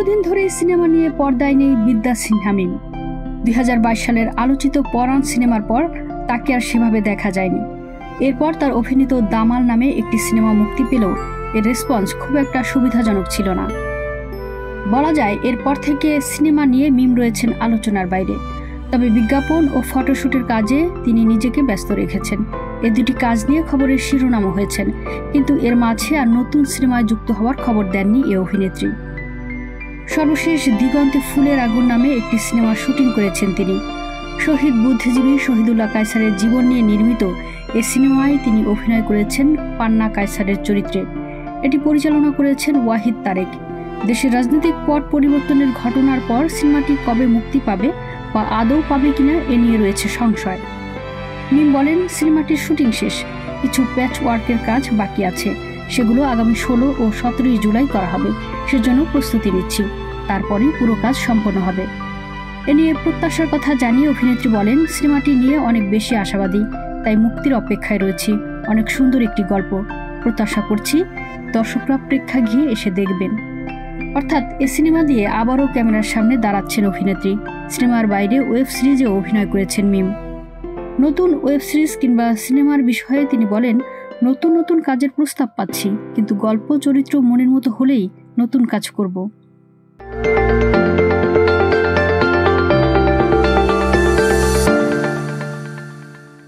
দীর্ঘদিন ধরে সিনেমা নিয়ে পর্দায় নেই বিদ্যা সিনহা মিম। 2022 সালের আলোচিত পরাণ সিনেমার পর তাকে আর সেভাবে দেখা যায়নি। এরপর তার অভিনীত দামাল নামে একটি সিনেমা মুক্তি পেলেও এর রেসপন্স খুব একটা সুবিধাজনক ছিল না। বলা যায় এরপর থেকে সিনেমা নিয়ে মিম রয়েছেন আলোচনার বাইরে। তবে বিজ্ঞাপন ও ফটোশুটের কাজে তিনি নিজেকে ব্যস্ত রেখেছেন। এই দুটি কাজ নিয়ে খবরের শিরোনামও হয়েছেন, কিন্তু এর মাঝে আর নতুন সিনেমায় যুক্ত হওয়ার খবর দেননি এই অভিনেত্রী। সর্বশেষ দিগন্তে ফুলের আগুন নামে একটি সিনেমার শুটিং করেছেন তিনি। শহীদ বুদ্ধিজীবী শহীদুল্লাহ কায়সারের জীবন নিয়ে নির্মিত এই সিনেমায় তিনি অভিনয় করেছেন পান্না কায়সারের চরিত্রে। এটি পরিচালনা করেছেন ওয়াহিদ তারেক। দেশের রাজনৈতিক পট পরিবর্তনের ঘটনার পর সিনেমাটি কবে মুক্তি পাবে বা আদৌ পাবে কিনা এ নিয়ে রয়েছে সংশয়। মিম বলেন, সিনেমাটির শুটিং শেষ, কিছু প্যাচ ওয়ার্কের কাজ বাকি আছে, সেগুলো আগামী 16 ও 17 জুলাই করা হবে, সেজন্য প্রস্তুতি নিচ্ছি, তারপরেই পুরো কাজ সম্পন্ন হবে। এ নিয়ে প্রত্যাশার কথা জানিয়ে অভিনেত্রী বলেন, সিনেমাটি নিয়ে অনেক বেশি আশাবাদী, তাই মুক্তির অপেক্ষায় রয়েছি। অনেক সুন্দর একটি গল্প, প্রত্যাশা করছি দর্শকরা প্রেক্ষাগৃহে এসে দেখবেন। অর্থাৎ এ সিনেমা দিয়ে আবারও ক্যামেরার সামনে দাঁড়াচ্ছেন অভিনেত্রী। সিনেমার বাইরে ওয়েব সিরিজে অভিনয় করেছেন মিম। নতুন ওয়েব সিরিজ কিংবা সিনেমার বিষয়ে তিনি বলেন, নতুন নতুন কাজের প্রস্তাব পাচ্ছি, কিন্তু গল্প চরিত্র মনের মতো হলেই নতুন কাজ করব।